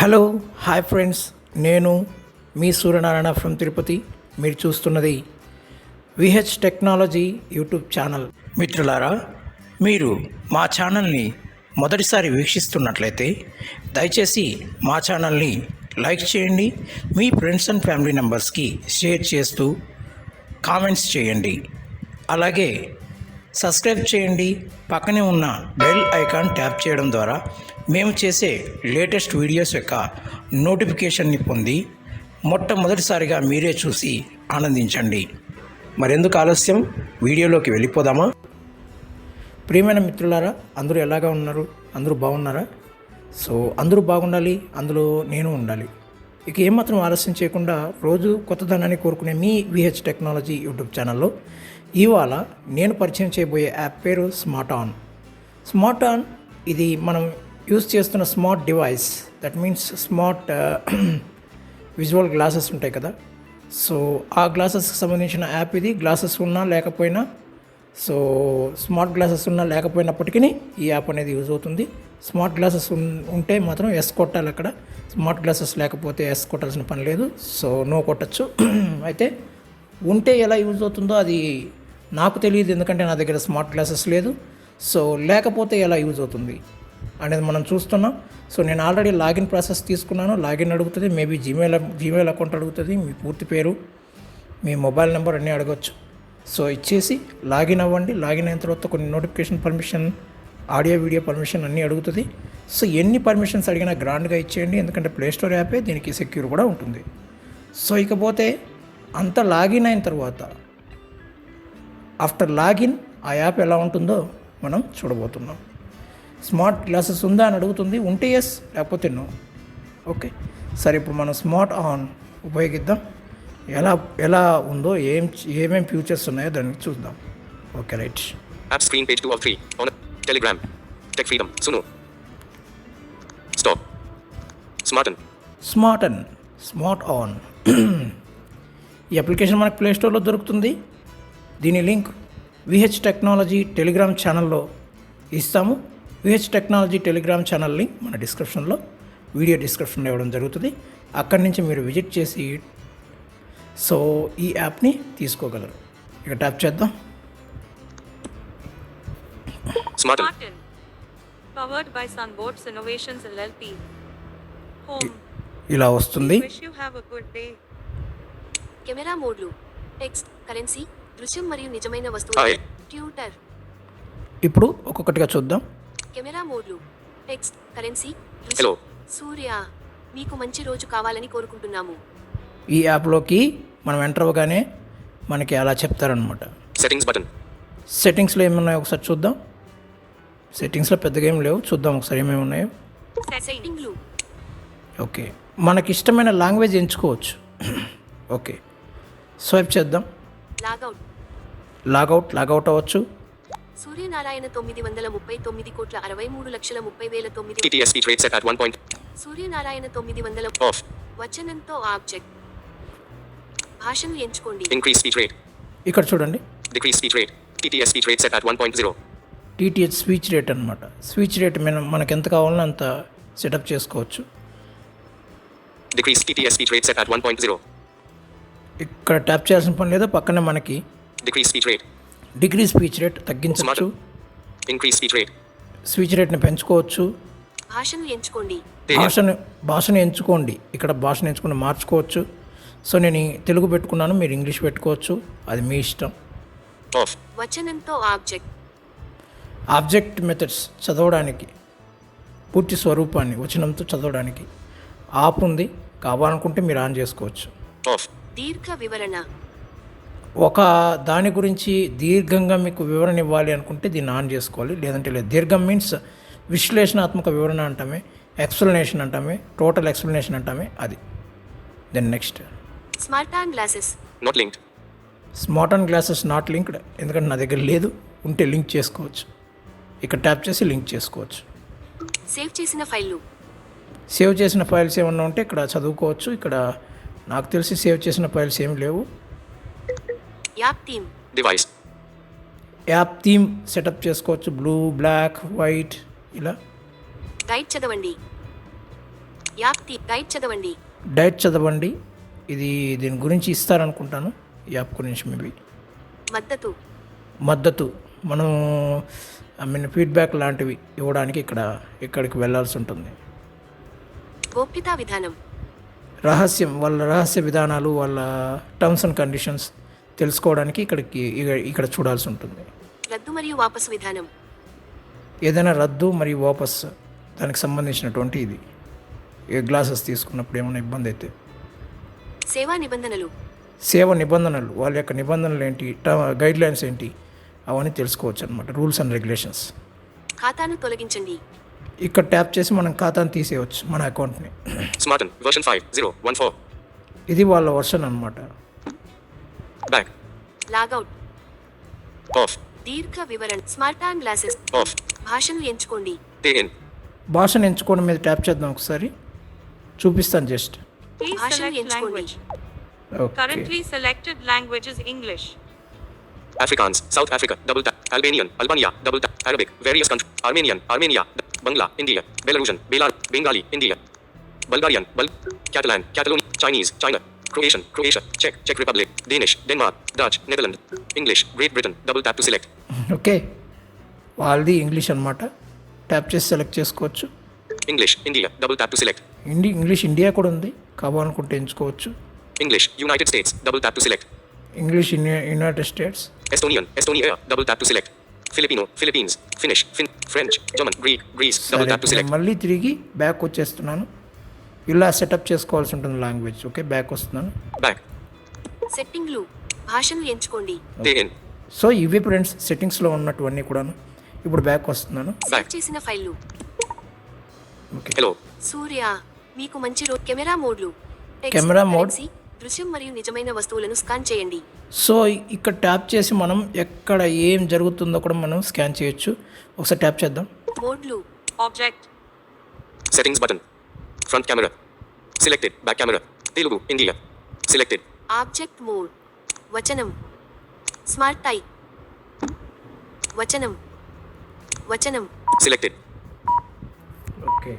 Hello hi friends, నేను మీ Suryanarayana from Tirupati. మీరు చూస్తున్నది విహెచ్ టెక్నాలజీ యూట్యూబ్ ఛానల్. మిత్రులారా, మీరు మా ఛానల్ని మొదటిసారి వీక్షిస్తున్నట్లయితే దయచేసి మా ఛానల్ని లైక్ చేయండి, మీ ఫ్రెండ్స్ అండ్ ఫ్యామిలీ మెంబర్స్కి షేర్ చేస్తూ కామెంట్స్ చేయండి. అలాగే సబ్స్క్రైబ్ చేయండి. పక్కనే ఉన్న బెల్ ఐకాన్ ట్యాప్ చేయడం ద్వారా మేము చేసే లేటెస్ట్ వీడియోస్ యొక్క నోటిఫికేషన్ని పొంది మొట్టమొదటిసారిగా మీరే చూసి ఆనందించండి. మరెందుకు ఆలస్యం, వీడియోలోకి వెళ్ళిపోదామా? ప్రియమైన మిత్రులారా, అందరూ ఎలాగా ఉన్నారు? అందరూ బాగున్నారా? సో అందరూ బాగుండాలి, అందులో నేను ఉండాలి. ఇక ఏమాత్రం ఆలస్యం చేయకుండా రోజు కొత్తదనాన్ని కోరుకునే మీ విహెచ్ టెక్నాలజీ యూట్యూబ్ ఛానల్లో ఇవాళ నేను పరిచయం చేయబోయే యాప్ పేరు స్మార్ట్ ఆన్. స్మార్ట్ ఆన్ ఇది మనం యూజ్ చేస్తున్న smart device, that means smart visual glasses ఉంటాయి కదా, సో ఆ గ్లాసెస్కి సంబంధించిన యాప్ ఇది. గ్లాసెస్ ఉన్నా లేకపోయినా, సో స్మార్ట్ గ్లాసెస్ ఉన్నా లేకపోయినప్పటికీ ఈ యాప్ అనేది యూజ్ అవుతుంది. స్మార్ట్ గ్లాసెస్ ఉంటే మాత్రం ఎస్ కొట్టాలి అక్కడ, స్మార్ట్ గ్లాసెస్ లేకపోతే ఎస్ కొట్టాల్సిన పని లేదు, సో నో కొట్టచ్చు. అయితే ఉంటే ఎలా యూజ్ అవుతుందో అది నాకు తెలియదు, ఎందుకంటే నా దగ్గర స్మార్ట్ గ్లాసెస్ లేదు. సో లేకపోతే ఎలా యూజ్ అవుతుంది అనేది మనం చూస్తున్నాం. సో నేను ఆల్రెడీ లాగిన్ ప్రాసెస్ తీసుకున్నాను. లాగిన్ అడుగుతుంది, మేబీ జీమెయిల్ అకౌంట్ అడుగుతుంది, మీ పూర్తి పేరు, మీ మొబైల్ నెంబర్ అన్నీ అడగచ్చు. సో ఇచ్చేసి లాగిన్ అవ్వండి. లాగిన్ అయిన తర్వాత కొన్ని notification permission, audio video permission అన్నీ అడుగుతుంది. సో ఎన్ని పర్మిషన్స్ అడిగినా గ్రాండ్గా ఇచ్చేయండి, ఎందుకంటే ప్లేస్టోర్ యాపే, దీనికి సెక్యూర్ కూడా ఉంటుంది. సో ఇకపోతే అంత లాగిన్ అయిన తర్వాత ఆఫ్టర్ లాగిన్ ఆ యాప్ ఎలా ఉంటుందో మనం చూడబోతున్నాం. స్మార్ట్ గ్లాసెస్ ఉందా అని అడుగుతుంది, ఉంటే ఎస్, లేకపోతే నో. ఓకే, సరే ఇప్పుడు మనం స్మార్ట్ ఆన్ ఉపయోగిద్దాం. ఎలా ఉందో, ఏమేం ఫ్యూచర్స్ ఉన్నాయో దాన్ని చూద్దాం. Okay, right. App screen page 2 of 3 on Telegram. Tech Freedom. Suno. Stop. Smart on ఈ అప్లికేషన్ మనకు ప్లేస్టోర్లో దొరుకుతుంది. దీని లింక్ విహెచ్ టెక్నాలజీ టెలిగ్రామ్ ఛానల్లో ఇస్తాము. VH technology Telegram channel link మన డిస్క్రిప్షన్లో, వీడియో డిస్క్రిప్షన్లో ఇవ్వడం జరుగుతుంది. అక్కడి నుంచి మీరు విజిట్ చేసి సో ఈ యాప్ని తీసుకోగలరు. ఇక ట్యాప్ చేద్దాం. Smart. Powered by Sunboards Innovations LLP. Home. ఇలా వస్తుంది. Wish you have a good day. Camera మోడ్లు, టెక్స్ట్, కరెన్సీ, దృశ్యం మరియు నిజమైన Hi. వస్తువులు, ట్యూటర్. ఇప్పుడు ఒక్కొక్కటిగా చూద్దాం. కెమెరా మోడ్లు, టెక్స్ట్, కరెన్సీ, Hello. దృశ్యం. సూర్య, మీకు మంచి రోజు కావాలని కోరుకుంటున్నాము. ఈ యాప్లోకి మనం ఎంటర్ అవ్వగానే మనకి అలా చెప్తారనమాట. Settings button. సెట్టింగ్స్లో ఏమున్నాయో ఒకసారి చూద్దాం. సెట్టింగ్స్లో పెద్దగా ఏం లేవు, చూద్దాం ఒకసారి ఏమేమి ఉన్నాయో. సెట్టింగ్లు, ఓకే, మనకి ఇష్టమైన లాంగ్వేజ్ ఎంచుకోవచ్చు. ఓకే, స్వైప్ చేద్దాం. లాగౌట్, లాగౌట్ అవ్వచ్చు. Suryanarayana 933,63,30,30,9. TTS speech rate set at 1 point. Suryanarayana 900. Off. వచనంతో ఆబ్జెక్ట్. భాషను ఎంచుకోండి. Increase speech rate. ఇక్కడ చూడండి, Decrease speech rate. TTS speech rate set at 1.0. TTH speech rate అనమాట. స్పీచ్ రేట్ మనకు ఎంత కావాలో అంత సెటప్ చేసుకోవచ్చు. Decrease TTS speech rate set at 1.0. ఇక్కడ ట్యాప్ చేయాల్సిన పని లేదు, పక్కనే మనకి Decrease speech rate. Degree speech rate తగ్గించవచ్చు, Increase speech rate. స్పీచ్ రేట్ని పెంచుకోవచ్చు. భాషను ఎంచుకోండి. భాషను ఎంచుకోండి. ఇక్కడ భాషను ఎంచుకుని మార్చుకోవచ్చు. సో నేను తెలుగు పెట్టుకున్నాను, మీరు ఇంగ్లీష్ పెట్టుకోవచ్చు, అది మీ ఇష్టం. Off. వచనంతో ఆబ్జెక్ట్. ఆబ్జెక్ట్ మెథడ్స్ చదవడానికి, పూర్తి స్వరూపాన్ని వచనంతో చదవడానికి ఆప్ ఉంది. కావాలనుకుంటే మీరు ఆన్ చేసుకోవచ్చు. Off. దీర్ఘ వివరణ. ఒక దాని గురించి దీర్ఘంగా మీకు వివరణ ఇవ్వాలి అనుకుంటే దీన్ని ఆన్ చేసుకోవాలి, లేదంటే లేదు. దీర్ఘం మీన్స్ విశ్లేషణాత్మక వివరణ అంటామే, ఎక్స్ప్లెనేషన్ అంటామే, టోటల్ ఎక్స్ప్లెనేషన్ అంటామే, అది. Then next smart on glasses. Not linked. స్మార్ట్ ఆన్ గ్లాసెస్ నాట్ లింక్డ్, ఎందుకంటే నా దగ్గర లేదు. ఉంటే లింక్ చేసుకోవచ్చు. ఇక్కడ ట్యాప్ చేసి లింక్ చేసుకోవచ్చు. సేవ్ చేసిన ఫైళ్ళు. సేవ్ చేసిన ఫైల్స్ ఏమన్నా ఉంటే ఇక్కడ చదువుకోవచ్చు. ఇక్కడ నాకు తెలిసి సేవ్ చేసిన ఫైల్స్ ఏమి లేవు. App theme. Device. App theme setup చేసుకోవచ్చు, బ్లూ, బ్లాక్, వైట్ ఇలా. గైడ్ చదవండి. యాప్ గైడ్ చదవండి. డైట్ చదవండి. ఇది దీని గురించి ఇస్తారనుకుంటాను, ఈ యాప్ గురించి మేబీ. మద్దతు మనం ఫీడ్బ్యాక్ లాంటివి ఇవ్వడానికి ఇక్కడికి వెళ్ళాల్సి ఉంటుంది. గోప్యతా విధానం. వాళ్ళ రహస్య విధానాలు, వాళ్ళ టర్మ్స్ అండ్ కండిషన్స్ తెలుసుకోవడానికి ఇక్కడ చూడాల్సి ఉంటుంది. రద్దు మరియు వాపసు విధానం. ఏదైనా రద్దు మరియు వాపస్ దానికి సంబంధించినటువంటి ఇది. గ్లాసెస్ తీసుకున్నప్పుడు ఏమైనా ఇబ్బంది అయితే సేవా నిబంధనలు. వాళ్ళ యొక్క నిబంధనలు ఏంటి, గైడ్లైన్స్ ఏంటి, అవన్నీ తెలుసుకోవచ్చు అనమాట. Rules and regulations. ఖాతాను తొలగించండి. ఇక్కడ ట్యాప్ చేసి మనం ఖాతాను తీసేయవచ్చు, మన అకౌంట్ని. Smarten version 5014. ఇది వాళ్ళ వర్షన్ అనమాట. Back. లాగౌట్. Off. దీర్ఘ వివరణ. Smart on glasses. Off. భాషను ఎంచుకోండి. Day in. భాషను ఎంచుకోవడం మీద ట్యాప్ చేద్దాం ఒకసారి, చూపిస్తాను జస్ట్. Please భాషను select ఎంచుకోండి. language. Okay. Currently selected language is English. Afrikaans, South Africa, double tap. Albanian, Albania, double tap. Arabic, various countries. Armenian, Armenia. Bangla, India. Belarusian, Bengali, India. Bulgarian, Catalan, Catalonia. Chinese, China. Croatian, Croatia. Czech Republic. Danish, Denmark. Dutch, Netherlands. English, Great Britain, double tap to select. Okay, వాళ్ళది English అనమాట. Tap చేసి select చేసుకోవచ్చు. English, India, double tap to select. English India కూడా ఉంది, కావాలనుకుంటే ఎంచుకోవచ్చు. English, United States, double tap to select. English United states. Estonian, Estonia, double tap to select. Filipino, Philippines. Finnish, French, German, Greece, double tap to select. మళ్ళీ తిరిగి back వచ్చేస్తున్నాను. ఇలా setup చేసుకోవాల్సి ఉంటుంది లాంగ్వేజ్. ఓకే, బ్యాక్ వస్తున్నాను. Back. సెట్టింగ్లు. భాషను ఎంచుకోండి. Day in. So ఇవి ఫ్రెండ్స్ సెట్టింగ్స్లో ఉన్నటువన్నీ కూడాను. ఇప్పుడు బ్యాక్ వస్తున్నాను. సేవ్ చేసిన ఫైళ్లు. Okay, Hello. సూర్య, మీకు మంచి రోజు. కెమెరా మోడ్లు. Text, camera mode. కరెన్సీ, దృశ్యం మరియు నిజమైన వస్తువులను స్కాన్ చేయండి. సో ఇక్కడ ట్యాప్ చేసి మనం ఎక్కడ ఏం జరుగుతుందో కూడా మనం స్కాన్ చేయొచ్చు. ఒకసారి ట్యాప్ చేద్దాం. మోడ్లు. Object. Settings button. Front camera. Selected. Back camera. Telugu, India. Selected. Object mode. వచనం. Smart type. వచనం. Selected. ఓకే,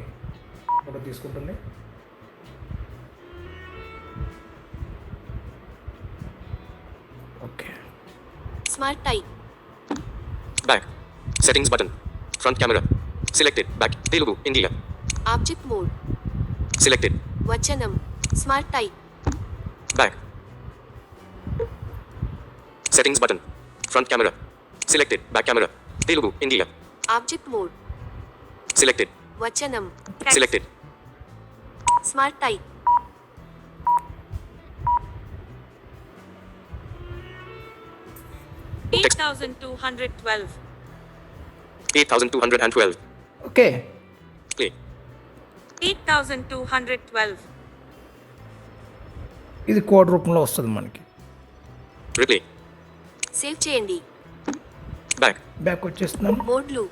ఫోటో తీసుకుంటుంది. Okay, smart type. Back. Settings button. Front camera. Selected. Back. Telugu, India. Object mode. Selected. వచనం. Smart type. Back. Settings button. Front camera. Selected. Back camera. Telugu, India. Object mode. Selected. వచనం. Text. Selected. Smart type. Eight 8,212. 8,212. Okay, Play. 8,212. ఇది code రూపంలో వస్తుంది మనకి. Replay. Save చేయండి. Back. Back వచ్చేస్తున్నాం. మోడ్లు.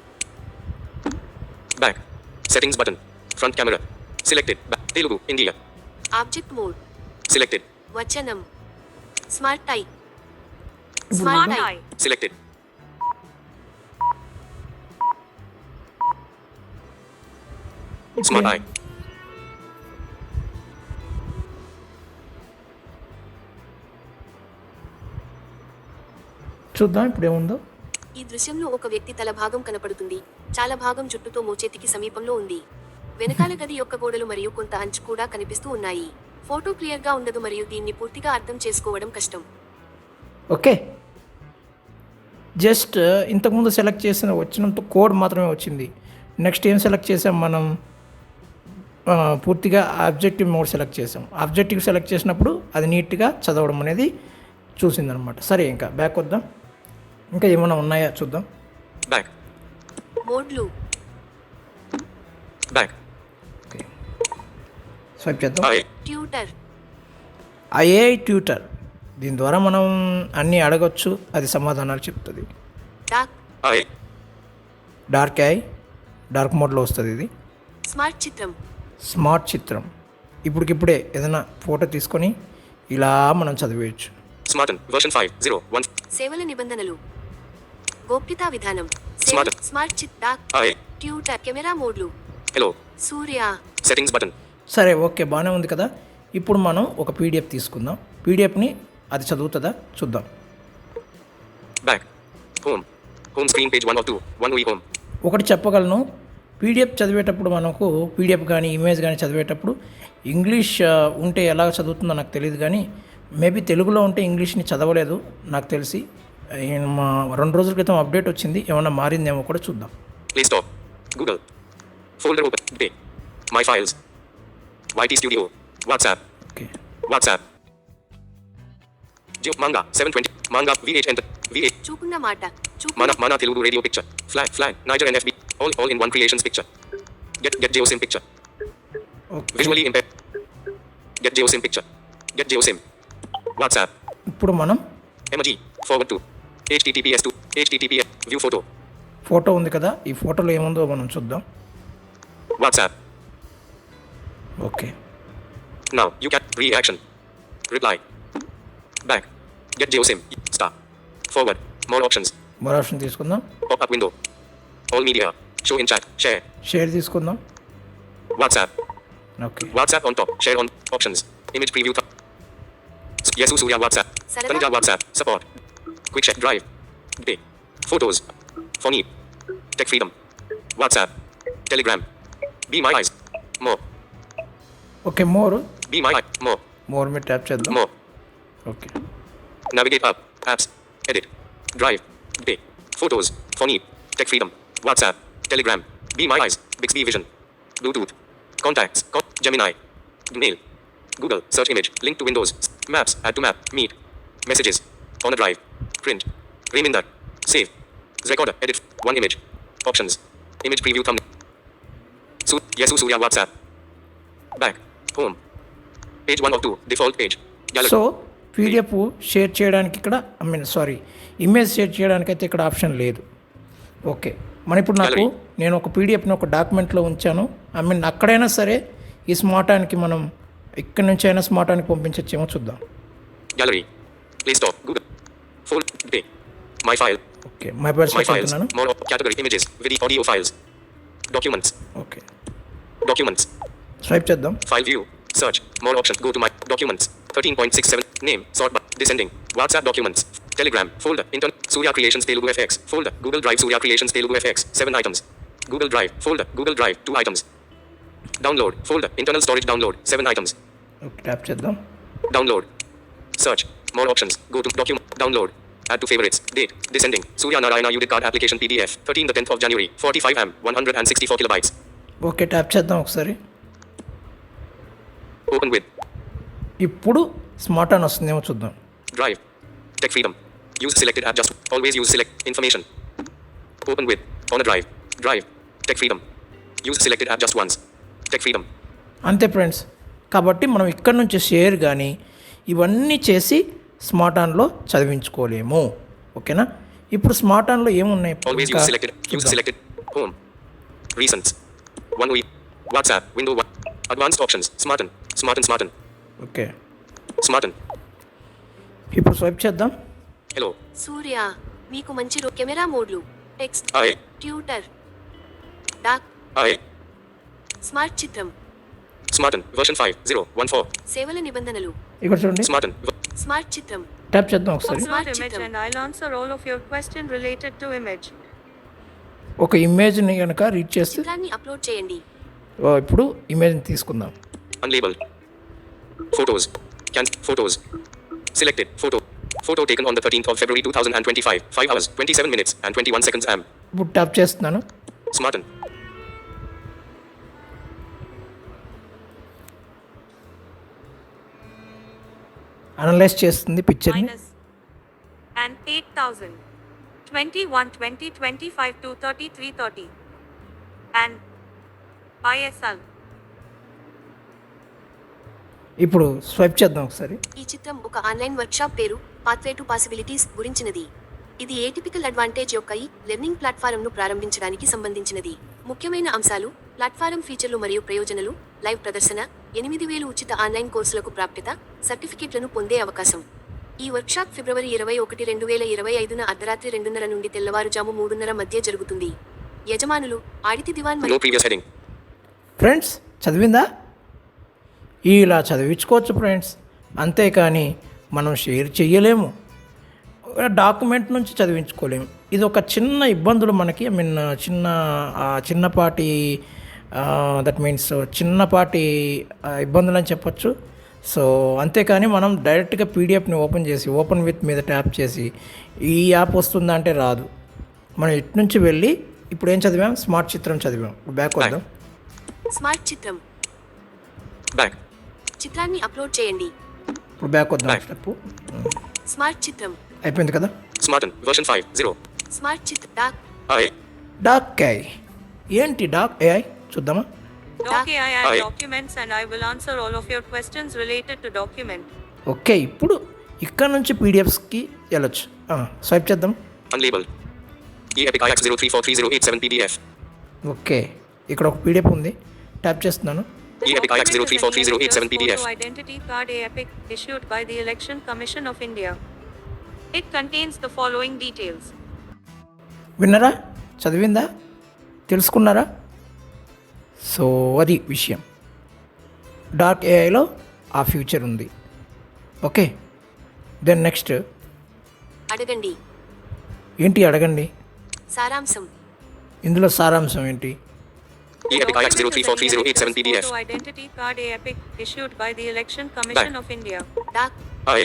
Back. Settings button. Front camera. Selected. Back. Telugu, India. Object mode. Selected. వచనం. Smart type. Smart type. Eye. Selected. Smart Eye. చూద్దాం ఇప్పుడు ఏముందో. ఈ దృశ్యంలో ఒక వ్యక్తి తల భాగం కనపడుతుంది. చాలా భాగం జుట్టుతో మోచేతికి సమీపంలో ఉంది. వెనకాల గది యొక్క గోడలు మరియు కొంత అంచు కూడా కనిపిస్తూ ఉన్నాయి. ఫోటో క్లియర్గా ఉండదు మరియు దీన్ని పూర్తిగా అర్థం చేసుకోవడం కష్టం. ఓకే, జస్ట్ ఇంతకుముందు సెలెక్ట్ వచ్చినంత కోడ్ మాత్రమే వచ్చింది. నెక్స్ట్ ఏం సెలెక్ట్ చేసాం మనం, పూర్తిగా ఆబ్జెక్టివ్ మోడ్ సెలెక్ట్ చేసాం. ఆబ్జెక్టివ్ సెలెక్ట్ చేసినప్పుడు అది నీట్గా చదవడం అనేది చూసిందనమాట. సరే, ఇంకా బ్యాక్ వద్దాం. ఇంకా ఏమైనా ఉన్నాయా చూద్దాం. Back. మోడ్లు. Back. ఓకే, స్వైప్ చేద్దాం. Eye. ట్యూటర్. ఐఏఐ ట్యూటర్, దీని ద్వారా మనం అన్నీ అడగొచ్చు, అది సమాధానాలు చెప్తుంది. Doc. Eye. Dark eye, dark మోడ్లో వస్తుంది ఇది. స్మార్ట్ చిత్రం. స్మార్ట్ చిత్రం, ఇప్పటికిప్పుడే ఏదైనా ఫోటో తీసుకొని ఇలా మనం చదివేయచ్చు. Smarten. Version 5.0.1. సేవల నిబంధనలు. గోప్యతా విధానం. స్మార్ట్. స్మార్ట్ చిత్. డాక్. Eye. ట్యూటర్. కెమెరా మోడ్లు. Hello. సూర్య. Settings button. సరే ఓకే బాగానే ఉంది కదా. ఇప్పుడు మనం ఒక పీడిఎఫ్ తీసుకుందాం. పీడిఎఫ్ని అది చదువుతుందా చూద్దాం. Back. Home. Home screen page 1 of 2. 1 UI home. ఒకటి చెప్పగలను, పీడిఎఫ్ చదివేటప్పుడు మనకు పీడిఎఫ్ కానీ ఇమేజ్ కానీ చదివేటప్పుడు ఇంగ్లీష్ ఉంటే ఎలా చదువుతుందో నాకు తెలియదు, కానీ మేబీ తెలుగులో ఉంటే ఇంగ్లీష్ని చదవలేదు నాకు తెలిసి. మా 2 రోజుల క్రితం అప్డేట్ వచ్చింది, ఏమన్నా మారిందేమో కూడా చూద్దాం. Play Store. Google. Folder open. Day. My files. YT Studio. WhatsApp. Okay WhatsApp. Manga 720. Manga VH enter. VH. చూపున్న మాట Mana Telugu radio picture. Flag. Niger NFB. All in one creations picture. Get GeoSim picture. Okay Visually impaired. Get GeoSim picture. Get GeoSim. WhatsApp. ఇప్పుడు మనం Emoji. Forward to. HTTPS to. HTTPS. View photo. Photo ఉంది కదా, ఈ ఫోటోలో ఏముందో మనం చూద్దాం. WhatsApp. Okay Now you can reaction. Reply. Back. Get GeoSim. Star. Forward. More options. మరో ఆప్షన్ తీసుకుందాం. Pop up window. All media. Show in chat. Share. Share తీసుకుందాం. WhatsApp. Okay WhatsApp on top. Share on options. Image preview. Yesu Surya WhatsApp. Sarada. Tanja WhatsApp. Support. Quick check drive. Day. Photos. Phony. Tech freedom. WhatsApp. Telegram. Be my eyes. More. Okay Be my eye. More. More మీద tap చేద్దాం. More. Okay Navigate up. Apps. Edit. Drive. Day. Photos. Phony. Tech freedom. WhatsApp. Telegram. Be my eyes. Bixby Vision. Bluetooth. Contacts. Gemini. Mail. Google. Search image. Link to Windows. Maps. Add to map. Meet. Messages. On a drive. Print. Reminder. Save. Recorder. Edit. One image. Options. Image preview thumbnail. Yesu Surya WhatsApp. Back. Home. Page 1 of 2. Default page. Gallery. So PDF share చేయడానికి ఇక్కడ image share చేయడానికి అయితే ఇక్కడ option లేదు. Okay మన ఇప్పుడు నేను ఒక పీడిఎఫ్ని ఒక డాక్యుమెంట్లో ఉంచాను. అక్కడైనా సరే ఈ స్మార్టానికి మనం ఇక్కడి నుంచి అయినా స్మార్టానికి పంపించచ్చేమో చూద్దాం. Gallery. Play Store. Google. Full day. My file. Okay my purse My files. పెట్టుకున్నాను. More category images. Video audio files. Documents. Okay Documents. Swipe చేద్దాం. File view. Search. More options. Go to my documents. 13.67. Name. Sort by. Descending. WhatsApp documents. Telegram. Folder. Surya Creations Telugu FX. Folder. Google Drive Surya Creations Telugu FX. 7 items. Google Drive. Folder. Google Drive. 2 items. Download. Folder. Internal storage download. 7 items. Okay tap చేద్దాం. Download. Search. More options. Go to document. Download. Add to favorites. Date. Descending. Surya Narayana UDID card application PDF. 13 the 10th of January. 45 M. 164 kilobytes. Okay tap చేద్దాం ఒకసారి. Open with. ఇప్పుడు smart అని వస్తుందేమో చూద్దాం. Drive. Tech freedom. Use selected app just. Always use select information. Open with. On a drive. Drive. Tech freedom. Use selected app just once. Tech freedom. అంతే friends. కాబట్టి మనం ఇక్కడ నుంచి షేర్ కానీ ఇవన్నీ చేసి స్మార్ట్ ఆన్లో చదివించుకోలేము. ఓకేనా. ఇప్పుడు స్మార్ట్ ఆన్లో ఏమున్నాయి? Always use selected. Use selected. Home. Recents. One week. WhatsApp. Window 1. Advanced options. Smarten. Okay Smarten. ఇప్పుడు స్వైప్ చేద్దాం. Hello. సూర్య మీకు మంచి కెమెరా మోడ్లు text Hi. Tutor doc Hi. Smart చిత్రం Smarten. Version 5.0.14. సేవల నిబంధనలు ఇక్కడ చూడండి. Smarten. స్మార్ట్ చిత్రం ట్యాప్ చేద్దాం ఒకసారి. Smart image and I'll answer all of your question related to image. ఒక ఇమేజ్ని కనుక రీడ్ చేస్తే చిత్రాన్ని అప్లోడ్ చేయండి. ఇప్పుడు ఇమేజ్ని తీసుకుందాం. Unlabeled. Photos. Photos. Selected. Photo taken on the 13th of February 2025. 5 hours, 27 minutes and 21 seconds am. ఇప్పుడు ట్యాప్ చేస్తున్నాను. Smarten. అనలైజ్ చేస్తుంది పిక్చర్ని. Minus. And 8,000. 21, 20, 25 to 33, 30. And ISL. ఇప్పుడు స్వైప్ చేద్దాం ఒకసారి. ఈ చిత్రం ఒక ఆన్లైన్ వర్క్షాప్ పేరు పాత్వే టు పాసిబిలిటీస్ గురించినది. ఇది ఏటిపికల్ అడ్వాంటేజ్ యొక్క ఈ లెర్నింగ్ ప్లాట్ఫారంను ప్రారంభించడానికి సంబంధించినది. ముఖ్యమైన అంశాలు, ప్లాట్ఫారం ఫీచర్లు మరియు ప్రయోజనాలు, లైవ్ ప్రదర్శన, 8,000 ఉచిత ఆన్లైన్ కోర్సులకు ప్రాప్యత, సర్టిఫికెట్లను పొందే అవకాశం. ఈ వర్క్షాప్ ఫిబ్రవరి 21, 2025న అర్ధరాత్రి 2:30 నుండి తెల్లవారుజాము 3:30 మధ్య జరుగుతుంది. యజమానులు ఆడితి దివాన్ No previous heading. ఫ్రెండ్స్ చదివిందా? ఇలా చదివించుకోవచ్చు ఫ్రెండ్స్. అంతేకాని మనం షేర్ చేయలేము, డాక్యుమెంట్ నుంచి చదివించుకోలేము. ఇది ఒక చిన్న ఇబ్బందులు మనకి, ఐ మీన్ చిన్నపాటి దట్ మీన్స్ చిన్నపాటి ఇబ్బందులు అని చెప్పొచ్చు. సో అంతేకాని మనం డైరెక్ట్గా పీడిఎఫ్ని ఓపెన్ చేసి ఓపెన్ విత్ మీద ట్యాప్ చేసి ఈ యాప్ వస్తుందా అంటే రాదు. మనం ఇటు నుంచి వెళ్ళి ఇప్పుడు ఏం చదివాం, స్మార్ట్ చిత్రం చదివాం. బ్యాక్ వద్దాం. స్మార్ట్ చిత్రం. Back. చిత్రాన్ని అప్లోడ్ చేయండి. ఇప్పుడు బ్యాక్ వద్దాం. Back. స్టెప్ స్మార్ట్ చిత్రం. అయిపోయింది కదా. Smarten. Version 5.0. స్మార్ట్ చిత్రం. డాక్. I. డాక్ ఏఐ ఏంటి? డాక్ ఏఐ చూద్దామా. Doc AI I- documents and I will answer all of your questions related to document. Okay, ఇప్పుడు ఇక్కడ నుంచి పీడిఎఫ్స్కి వెళ్ళొచ్చు. స్వైప్ చేద్దాం. Unlabeled. eEpic IX 0343087 PDF. Okay, ఇక్కడ ఒక పీడిఎఫ్ ఉంది, ట్యాప్ చేస్తున్నాను. eEpic IX Document is an 0343087 elector's PDF. photo identity card ePIC issued by the Election Commission of India. It contains the following details. విన్నారా? చదివిందా? తెలుసుకున్నారా? So అది విషయం. Dark ఏఐలో ఆ future ఉంది. ఓకే, దెన్ నెక్స్ట్ అడగండి. ఏంటి అడగండి? సారాంశం. ఇందులో సారాంశం ఏంటి? eEpic IX Document is an 0343087 elector's PDF. photo identity card ePIC issued by the Election Commission of India. Doc. I.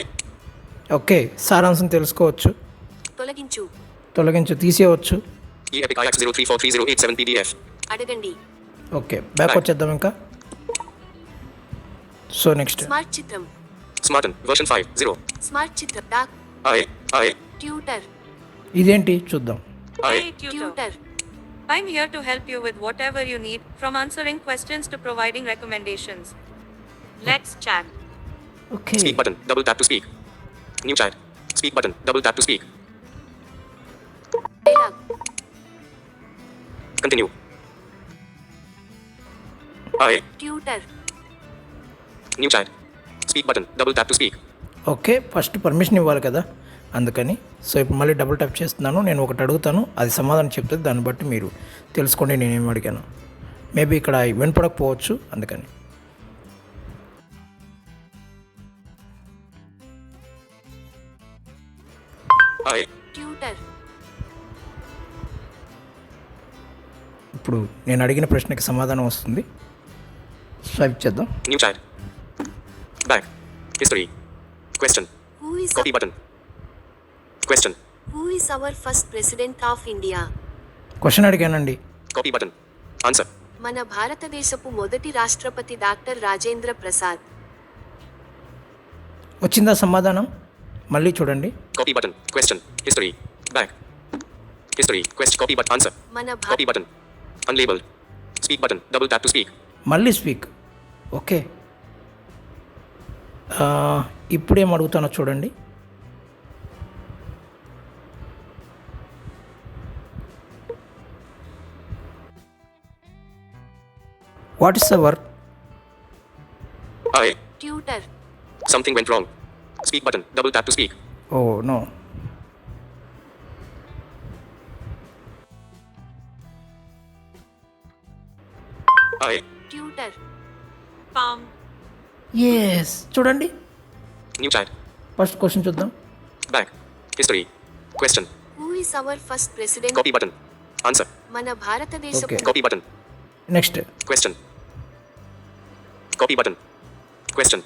Okay, సారాంశం తెలుసుకోవచ్చు, తొలగించు. తొలగించు, తీసేయవచ్చు. eEpic IX 0343087 PDF. అడగండి. ఓకే, బ్యాక్ వచ్చేద్దాం ఇంకా. సో నెక్స్ట్ స్మార్ట్ చిత్రం. Smarten. Version 5.0. స్మార్ట్ చిత్రం. డాక్. I. ట్యూటర్. ఇదేంటి చూద్దాం. I. Hey tutor. Tutor. I'm here to help you with whatever you need, from answering questions to providing recommendations. Let's chat. Okay, Speak button. Double tap to speak. New chat. Speak button. Double tap to speak. Dialogue. Continue. I. Tutor. New chat. Speak button. Double tap to speak. Okay, first permission ఇవ్వాలి కదా, అందుకని. So ఇప్పుడు మళ్ళీ double tap చేస్తున్నాను. నేను ఒకటి అడుగుతాను, అది సమాధానం చెప్తుంది, దాన్ని బట్టి మీరు తెలుసుకోండి నేనేం అడిగాను. మేబీ ఇక్కడ వినపడకపోవచ్చు, అందుకని. I. ట్యూటర్. ఇప్పుడు నేను అడిగిన ప్రశ్నకి సమాధానం వస్తుంది. స్వైప్ చేద్దాం. New chat. Back. History. Question. Who is Copy button. Question. Who is our first president of India? Question అడిగానండి. Copy button. Answer. మన భారతదేశపు మొదటి రాష్ట్రపతి డాక్టర్ రాజేంద్ర ప్రసాద్. వచ్చిందా సమాధానం? మళ్ళీ చూడండి. Copy button. Question. History. Back. History. Question. Copy button. Answer. మన Copy button. Unlabeled. Speak button. Double tap to speak. మళ్ళీ స్పీక్. ఓకే, ఇప్పుడేం అడుగుతానో చూడండి. What is our? I. Tutor. Something went wrong. Speak button. Double tap to speak. Oh no. I. Tutor. Palm. Yes, చూడండి. New chat. First question చూద్దాం. Back. History. Question. Who is our first president? Copy button. Answer. మన భారతదేశపు Okay. Copy button. Next Question. Copy button. Question.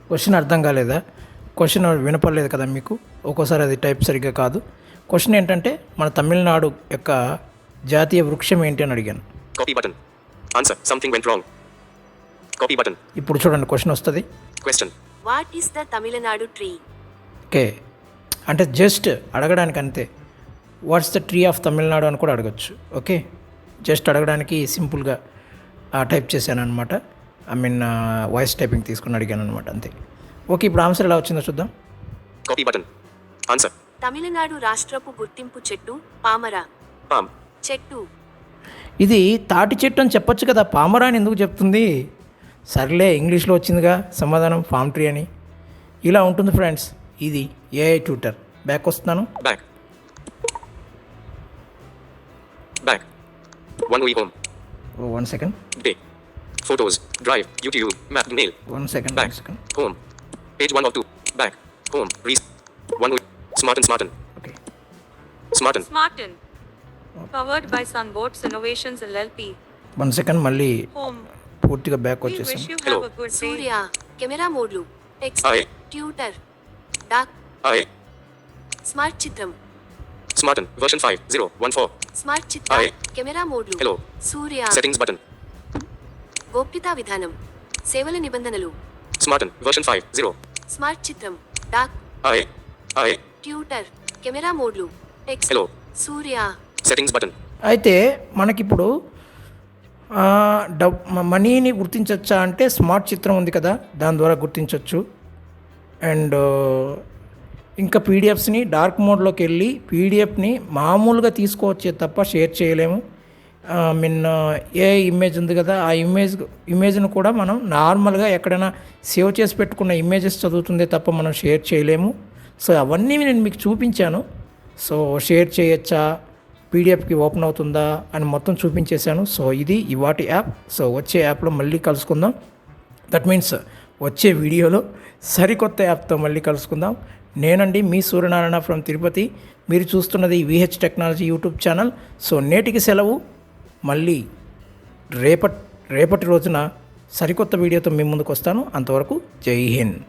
Question అర్థం కాలేదా? Question వినపడలేదు కదా మీకు? ఒక్కోసారి అది టైప్ సరిగ్గా కాదు. క్వశ్చన్ ఏంటంటే మన తమిళనాడు యొక్క జాతీయ వృక్షం ఏంటి అని అడిగాను. Copy button. Answer. Something went wrong. Copy button. ఇప్పుడు చూడండి క్వశ్చన్ వస్తుంది. Question. What is the Tamil Nadu tree? Okay, అంటే జస్ట్ అడగడానికి అంతే. What's the tree of Tamil Nadu అని కూడా అడగచ్చు. ఓకే, జస్ట్ అడగడానికి సింపుల్గా టైప్ చేశాను అనమాట. ఐ మీన్ వాయిస్ టైపింగ్ తీసుకుని అడిగాను అనమాట, అంతే. ఓకే, ఇప్పుడు ఆన్సర్ ఎలా వచ్చిందో చూద్దాం. Copy button. Answer. తమిళనాడు రాష్ట్రపు గుర్తింపు చెట్టు పామర. Palm. చెట్టు. ఇది తాటి చెట్టు అని చెప్పొచ్చు కదా, పామరా అని ఎందుకు చెప్తుంది? సర్లే, ఇంగ్లీష్లో వచ్చిందిగా సమాధానం, పామ్ ట్రీ అని. ఇలా ఉంటుంది ఫ్రెండ్స్, ఇది ఏఐ ట్యూటర్. బ్యాక్ వస్తున్నాను. Back. Back. One week home. Oh 1 second. Day. Photos. Drive. YouTube. Map. Mail. 1 second. Back. 1 second. Home. Page 1 of 2. Back. Home. One. Smarten. Okay. Smarten. Smarten. Powered by Sunboats Innovations LLP. 1 second. మళ్ళీ Home. పూర్తిగా back We wish వచ్చేసాను. you Hello. have a good day. Surya camera మోడ్లు text Hi. Tutor doc I. Smart చిత్రం Smarten. Version 5. 0. 1 4. Smart చిత్ర Hi. Camera మోడ్లు Hello. Surya Settings button. గోప్యతా విధానం సేవల నిబంధనలు Smarten. Version 5. 0. స్మార్ట్ చిత్రం డాక్ I. ట్యూటర్ కెమెరా మోడ్లు text Hello. Surya Settings button. అయితే మనకిప్పుడు మనీని గుర్తించవచ్చా అంటే స్మార్ట్ చిత్రం ఉంది కదా, దాని ద్వారా గుర్తించవచ్చు. అండ్ ఇంకా పీడిఎఫ్స్ని డార్క్ మోడ్లోకి వెళ్ళి పీడిఎఫ్ని మామూలుగా తీసుకోవచ్చే తప్ప షేర్ చేయలేము. ఏ ఇమేజ్ ఉంది కదా, ఆ ఇమేజ్ను కూడా మనం నార్మల్గా ఎక్కడైనా సేవ్ చేసి పెట్టుకున్న ఇమేజెస్ చదువుతుందే తప్ప మనం షేర్ చేయలేము. సో అవన్నీ నేను మీకు చూపించాను. సో షేర్ చేయొచ్చా, పీడిఎఫ్కి ఓపెన్ అవుతుందా అని మొత్తం చూపించేశాను. సో ఇది ఇవాటి యాప్. సో వచ్చే యాప్లో మళ్ళీ కలుసుకుందాం. దట్ మీన్స్ వచ్చే వీడియోలో సరికొత్త యాప్తో మళ్ళీ కలుసుకుందాం. నేనండి మీ సూర్యనారాయణ ఫ్రమ్ తిరుపతి. మీరు చూస్తున్నది VH technology YouTube channel. So నేటికి సెలవు. మళ్ళీ రేపటి రోజున సరికొత్త వీడియోతో మీ ముందుకు వస్తాను. అంతవరకు జై హింద్.